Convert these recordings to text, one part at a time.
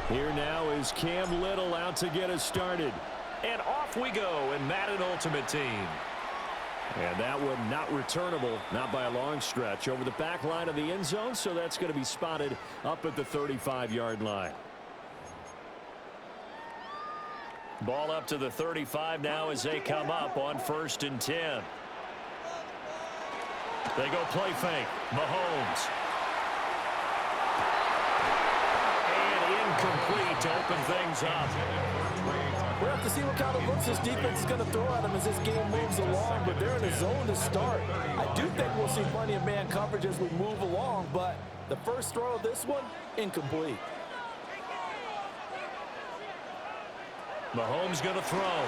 Here now is Cam Little out to get us started. And off we go in Madden Ultimate Team. And that one not returnable, not by a long stretch, over the back line of the end zone, so that's going to be spotted up at the 35-yard line. Ball up to the 35 now as they come up on 1st and 10. They go play fake. Mahomes. Complete to open things up. We'll have to see what kind of looks this defense is going to throw at them as this game moves along, but they're in a zone to start. I do think we'll see plenty of man coverage as we move along, but the first throw of this one, incomplete. Mahomes going to throw.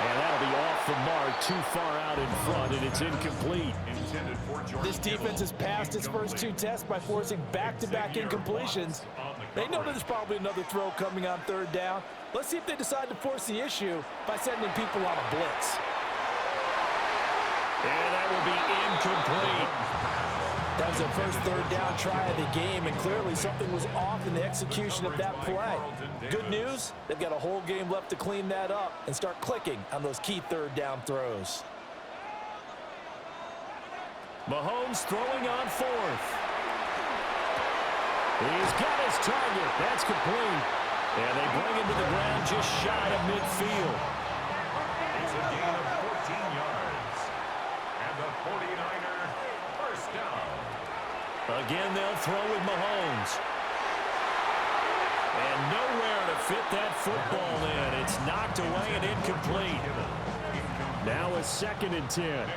And that'll be off the mark, too far out in front, and it's incomplete. This defense has passed its first 2 tests by forcing back-to-back incompletions. They know there's probably another throw coming on 3rd down. Let's see if they decide to force the issue by sending people on a blitz. And that will be incomplete. That was their first 3rd down try of the game, and clearly something was off in the execution of that play. Good news, they've got a whole game left to clean that up and start clicking on those key 3rd down throws. Mahomes throwing on 4th. He's got his target. That's complete. And they bring him to the ground just shy of midfield. It's a gain of 14 yards. And the 49er first down. Again, they'll throw with Mahomes. And nowhere to fit that football in. It's knocked away and incomplete. Now a 2nd and 10.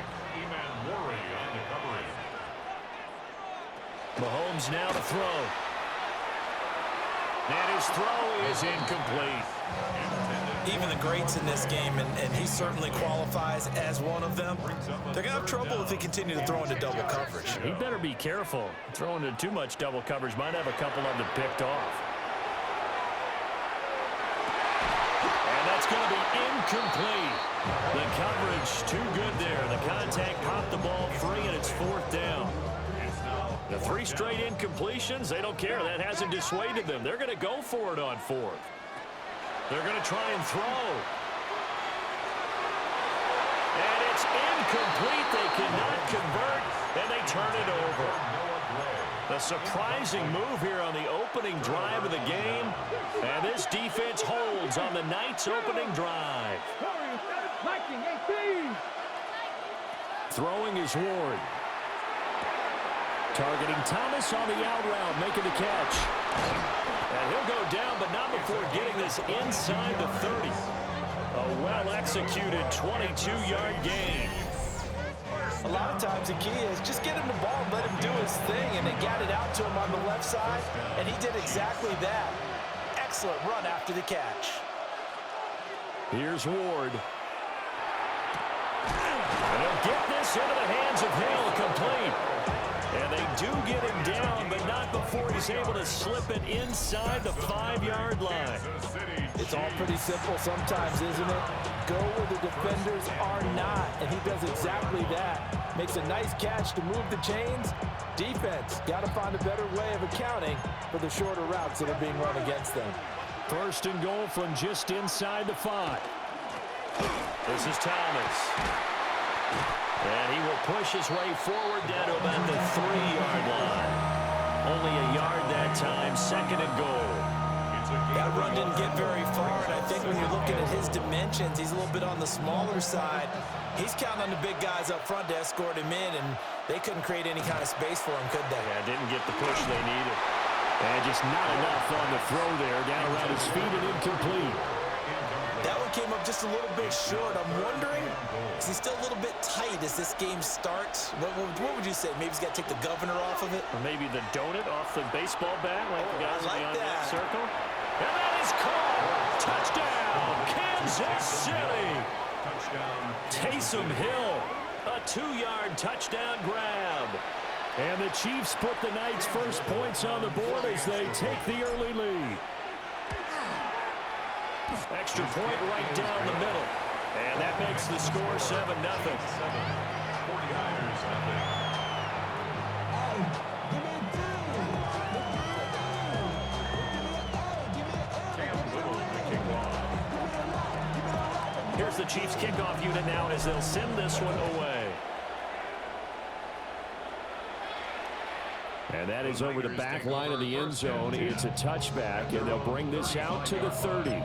Mahomes now to throw. And his throw is incomplete. Even the greats in this game, and he certainly qualifies as one of them, they're going to have trouble if they continue to throw into double coverage. He better be careful. Throwing into too much double coverage might have a couple of them picked off. And that's going to be incomplete. The coverage too good there. The contact popped the ball free, and it's 4th down. The 3 straight incompletions, they don't care. That hasn't dissuaded them. They're going to go for it on 4th. They're going to try and throw. And it's incomplete. They cannot convert, and they turn it over. A surprising move here on the opening drive of the game. And this defense holds on the night's opening drive. Throwing is Ward. Targeting Thomas on the out route, making the catch. And he'll go down, but not before getting this inside the 30. A well-executed 22-yard gain. A lot of times the key is just get him the ball and let him do his thing, and they got it out to him on the left side, and he did exactly that. Excellent run after the catch. Here's Ward. And he'll get this into the hands of Hill, complete. And they do get him down, but not before he's able to slip it inside the 5-yard line. It's all pretty simple sometimes, isn't it? Go where the defenders are not, and he does exactly that. Makes a nice catch to move the chains. Defense got to find a better way of accounting for the shorter routes that are being run against them. 1st and goal from just inside the 5. This is Thomas. And he will push his way forward down to about the 3-yard line. Only a yard that time, 2nd and goal. That run didn't get very far, and I think when you're looking at his dimensions, he's a little bit on the smaller side. He's counting on the big guys up front to escort him in, and they couldn't create any kind of space for him, could they? Yeah, didn't get the push they needed. And just not enough on the throw there, down around his feet and incomplete. That one came up just a little bit short. I'm wondering, is he still a little bit tight as this game starts? What would you say? Maybe he's got to take the governor off of it? Or maybe the donut off the baseball bat, like the guys beyond that circle. And that is caught. Touchdown, Kansas City. Taysom Hill, a 2-yard touchdown grab. And the Chiefs put the Knights' first points on the board as they take the early lead. Extra point right down the middle. And that makes the score 7-0. 49ers, the Chiefs kickoff unit now as they'll send this one away. And that is over the back line of the end zone. It's a touchback, and they'll bring this out to the 30.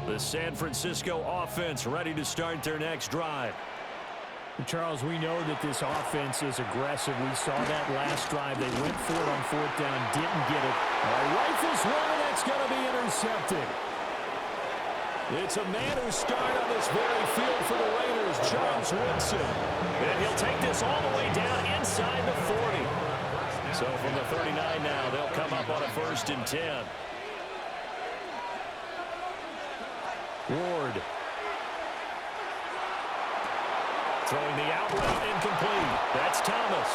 The San Francisco offense ready to start their next drive. Charles, we know that this offense is aggressive. We saw that last drive. They went for it on fourth down, didn't get it. Rifles one, and that's going to be intercepted. It's a man who started on this very field for the Raiders, Charles Woodson. And he'll take this all the way down inside the 40. So from the 39 now, they'll come up on a 1st and 10. Ward. Throwing the out route incomplete. That's Thomas.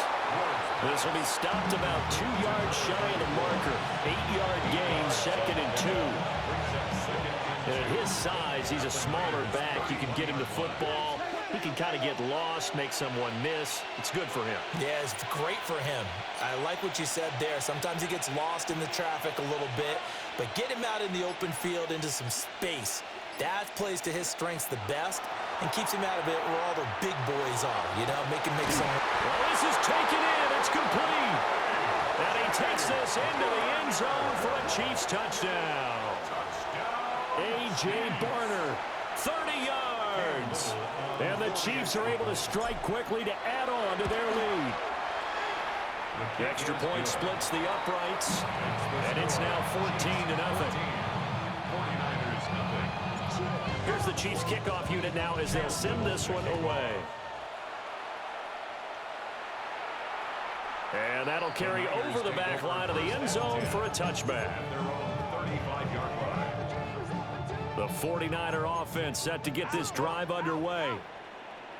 This will be stopped about 2 yards shy of the marker. 8-yard gain, 2nd and 2. And at his size, he's a smaller back. You can get him the football. He can kind of get lost, make someone miss. It's good for him. Yeah, it's great for him. I like what you said there. Sometimes he gets lost in the traffic a little bit, but get him out in the open field into some space. That plays to his strengths the best and keeps him out of it where all the big boys are, you know, make him make some. Well, this is taken in. It's complete. And he takes this into the end zone for a Chiefs touchdown. A.J. Barner, 30 yards. And the Chiefs are able to strike quickly to add on to their lead. The extra point splits the uprights, and it's now 14-0. Here's the Chiefs kickoff unit now as they'll send this one away. And that'll carry over the back line of the end zone for a touchback. The 49er offense set to get this drive underway.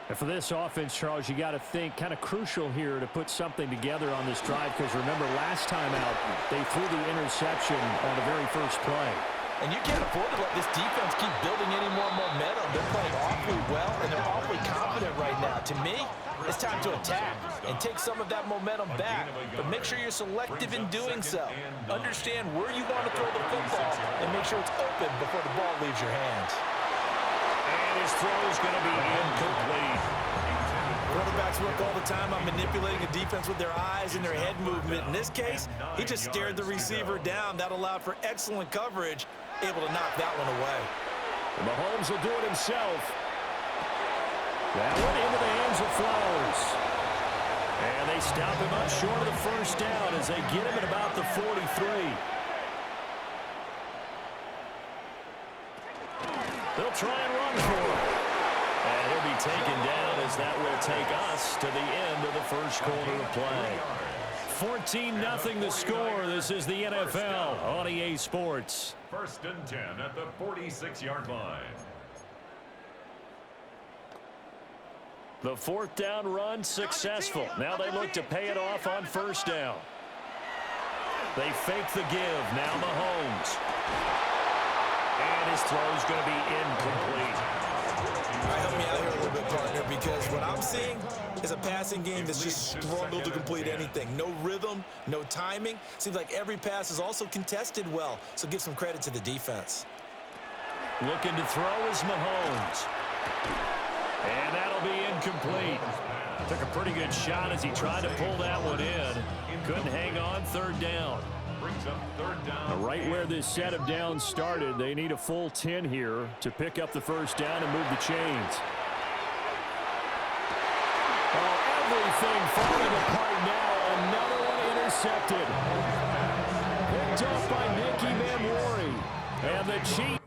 And for this offense, Charles, you got to think kind of crucial here to put something together on this drive, because remember last time out they threw the interception on the very first play. And you can't afford to let this defense keep building any more momentum. They're playing awfully well, and they're awfully confident right now. To me, it's time to attack and take some of that momentum back. But make sure you're selective in doing so. Understand where you want to throw the football and make sure it's open before the ball leaves your hands. And his throw is going to be incomplete. Quarterbacks work all the time on manipulating a defense with their eyes and their head movement. In this case, he just stared the receiver down. That allowed for excellent coverage, able to knock that one away. And Mahomes will do it himself. That one into the hands of Flowers. And they stop him up short of the first down as they get him at about the 43. They'll try and run for him. And he'll be taken down as that will take us to the end of the first quarter of play. 14-0 the score. This is the NFL on EA Sports. 1st and 10 at the 46-yard line. The 4th down run successful. Now they look to pay it off on 1st down. They fake the give. Now Mahomes. And his throw is going to be incomplete. All right, help me out here a little bit, partner, because what I'm seeing is a passing game that's just struggled to complete anything. No rhythm, no timing. Seems like every pass is also contested well, so give some credit to the defense. Looking to throw is Mahomes. And that'll be incomplete. Took a pretty good shot as he tried to pull that one in. Couldn't hang on 3rd down. Brings up 3rd down. Right where this set of downs started, they need a full 10 here to pick up the 1st down and move the chains. Oh, everything falling apart now. Another one intercepted. Picked up by Nicky Manwari. And the Chiefs